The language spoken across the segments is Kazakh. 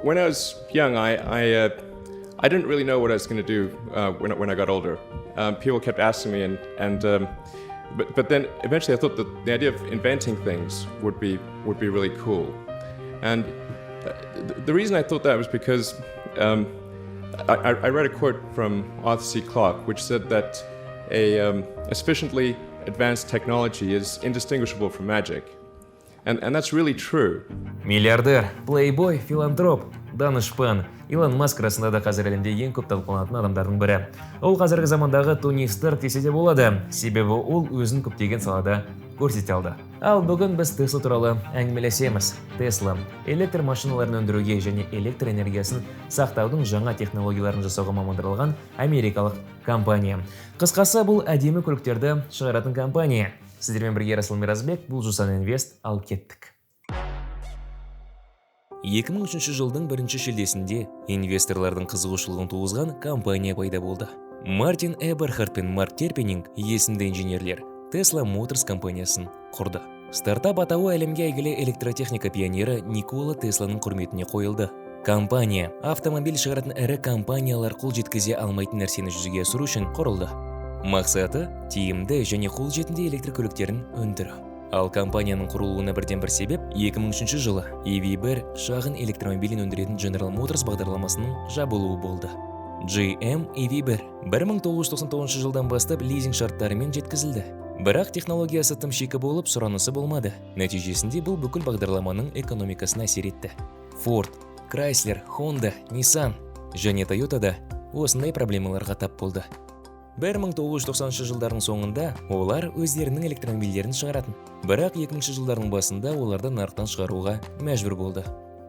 When I was young, I didn't really know what I was going to do when I got older. People kept asking me, but then eventually I thought that the idea of inventing things would be really cool. And the reason I thought that was because I read a quote from Arthur C. Clarke, which said that a sufficiently advanced technology is indistinguishable from magic. And that's really true. Миллиардер, плейбой, филантроп, данышпан Илон Маск расында да қазір әлемде ең көп талқыланатын адамдардың бірі. Ол қазіргі замандағы Тони Старк десе де болады, себебі ол өзін көптеген салада көрсете алды. Ал бүгін біз Tesla туралы әңгімелесеміз. Tesla электр машиналарын өндіруге және электр энергиясын сақтаудың жаңа технологияларын жасауға мамандырылған америкалық компания. Қысқасы, бұл әдемі көліктерді шығаратын компания. Сіздермен бірге Расыл Миразбек, бұл Жусан Инвест, ал кеттік. 2003 жылдың 1 шілдесінде инвесторлардың қызығушылығын туғызған компания пайда болды. Мартин Эберхард пен Марк Терпенинг есімді инженерлер Tesla Motors компаниясын құрды. Стартап атауы әлемге әйгілі электротехника пионері Никола Тесланың құрметіне қойылды. Компания автомобиль шығаратын ірі компаниялар қол жеткізе алмайтын нәрсені жүзеге асыру үшін құрылды. Мақсаты тиімді және қолжетімді электр көліктерін өндіру. Ал компанияның құрылуына бірден бір себеп 2003 жылы EV1 шағын электромобилін өндіретін General Motors бағдарламасының жабылуы болды. GM EV1 1999 жылдан бастап лизинг шарттарымен жеткізілді. Бірақ технологиясы тым шикі болып, сұранысы болмады. Нәтижесінде бұл бүкіл бағдарламаның экономикасына әсер етті. Ford, Chrysler, Honda, Nissan және Toyota да осындай проблемаларға тап болды. 1990 жылдардың соңында олар өздерінің электромобильдерін шығаратын. Бірақ 2000 жылдардың басында оларды нарықтан шығаруға мәжбүр болды.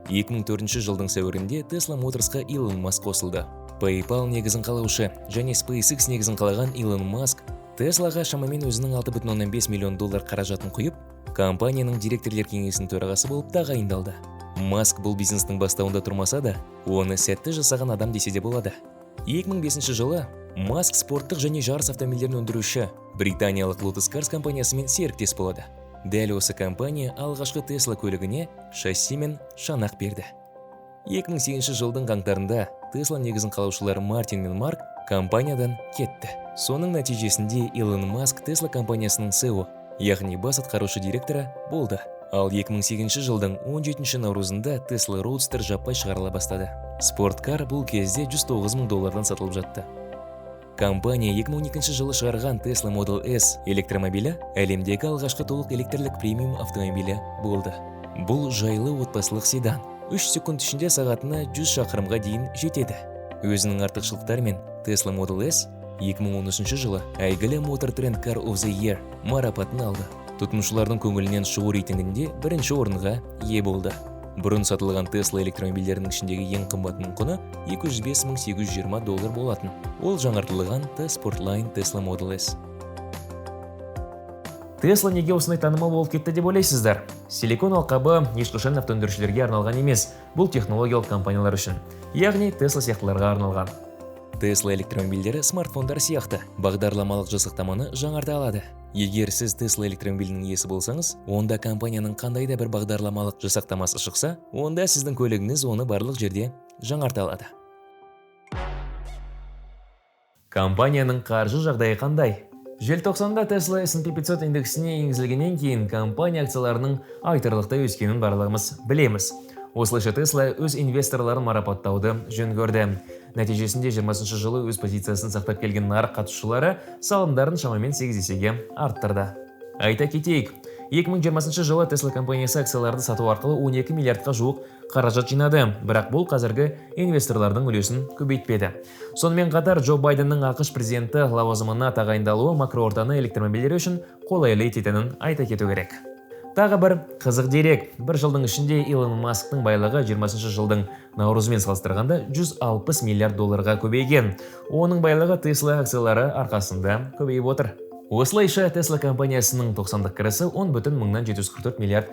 2004 жылдың сәуірінде Tesla Motorsқа Илон Маск қосылды. PayPal негізін қалаушы және SpaceX негізін қалаған Илон Маск Теслаға шамамен өзінің $6,5 миллион қаражатын құйып, компанияның директорлер кеңесінің төрағасы болып тағайындалды. Маск бұл бизнестің бастауында тұрмаса да, оны сәтті жасаған адам десе де болады. 2005 жылы Маск спорттық және жарыс автомобильдерін өндіруші британиялық Lotus Cars компаниясымен серіктес болады. Дәл осы компания алғашқы Tesla көлігіне шасси мен шанақ берді. 2008 жылдың қаңтарында Tesla негізін қалаушылары Мартин мен Марк компаниядан кетті. Соның нәтижесінде Илон Маск Tesla компаниясының CEO, яғни бас атқарушы директоры болды. Ал 2008 жылдың 17 наурызында Tesla Roadster жаппай шығарыла бастады. Спорткар бұл кезде $109 мың сатылып жатты. Компания 2012 жылы шығарған Tesla Model S электромобилі әлемдегі алғашқы толық электрлік премиум автомобилі болды. Бұл жайлы отбасылық седан. 3 секунд ішінде сағатына 100 шақырымға дейін жетеді. Өзінің артықшылықтарымен Tesla Model S 2013 жылы әйгілі Motor Trend Car of the Year марапатын алды. Тұтынушылардың көңілінен шығу рейтингінде бірінші орынға ие болды. Бұрын сатылған Tesla электромобильдерінің ішіндегі ең қымбатының құны $205,820 болатын. Ол жаңартылған T-Sportline Tesla Model S. Tesla неге осындай танымал болып кетті деп ойлайсыздар? Силикон алқабы ешқашан автоөндірушілерге арналған емес, бұл технологиялық компаниялар үшін, яғни Tesla сияқтыларға арналған. Tesla электромобильдері смартфондар сияқты бағдарламалық жасақтаманы жаңарта алады. Егер сіз Tesla электромобилінің иесі болсаңыз, онда компанияның қандай да бір бағдарламалық жасақтамасы шықса, онда сіздің көлігіңіз оны барлық жерде жаңарта алады. Компанияның қаржы жағдайы қандай? Желтоқсанда Tesla S&P 500 индексіне енгізілгеннен кейін компания акцияларының айтарлықтай өскенін барлығымыз білеміз. Осылайша Tesla өз инвесторларын марапаттауды жөн көрді. Нәтижесінде 20 жылы өз позициясын сақтап келген нарық қатысушылары салымдарын шамамен 8 есеге арттырды. Айта кетейік, 2020 жылы Tesla компаниясы акцияларды сату арқылы 12 миллиардқа жуық қаражат жинады, бірақ бұл қазіргі инвесторлардың үлесін көбейтпеді. Сонымен қатар Джо Байденнің ақш президенті лауазымына тағайындалуы макроортаны электромобильдер үшін қолайлы ететінін айта кету керек. Тағы бір қызық дерек, бір жылдың ішінде Илон Масктың байлығы 20 жылдың наурызымен салыстырғанда $160 миллиард көбейген. Оның байлығы Tesla акциялары арқасында көбейіп отыр. Осылайша Tesla компаниясының 90-дық кірісі $10,744 миллиард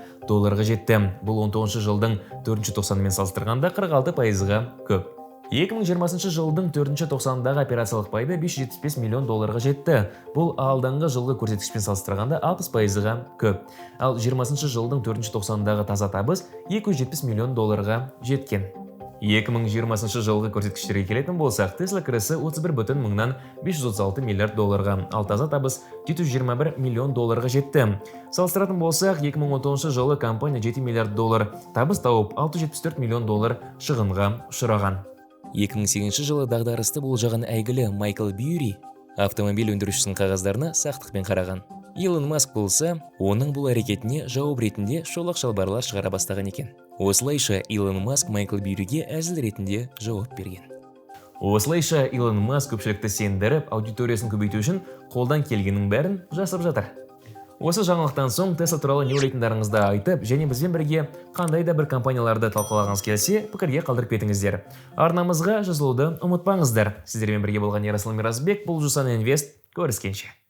жетті. Бұл 19 жылдың 4-ші тоқсанымен салыстырғанда 46%-ға көп. 2020 жылдың 4-ші тоқсандағы операциялық пайда $575 миллион жетті. Бұл алдыңғы жылғы көрсеткішпен салыстырғанда 60%-ға көп. Ал 20 жылдың 4-ші тоқсандағы таза табыс $270 миллион жеткен. 2020 жылғы көрсеткіштерге келетін болсақ, Tesla кірісі 31,536 миллиард долларға, ал таза табыс 721 миллион долларға жетті. Салыстыратын болсақ, 2019 жылы компания 7 миллиард доллар табыс тауып, 674 миллион доллар шығынға ұшыраған. 2008 жылы дағдарысты болжаған әйгілі Майкл Бьюри автомобиль өндірушісінің қағаздарына сақтықпен қараған. Илон Маск болса, оның бұл әрекетіне жауап ретінде шолақ шалбарлар шығара бастаған екен. Осылайша Илон Маск Майкл Бьюриге әзіл ретінде жауап берген. Осылайша Илон Маск көпшілікті сендіріп, аудиториясын көбейту үшін қолдан келгеннің бәрін жасап жатыр. Осы жаңалықтан соң Tesla туралы не ойлайтындарыңызды айтып, және бізбен бірге қандай да бір компанияларды талқылағыңыз келсе, пікірге қалдырып кетіңіздер. Арнамызға жазылуды ұмытпаңыздар. Сіздермен бірге болған Ярослав Миразбек, бұл Жусан Инвест. Көріскенше.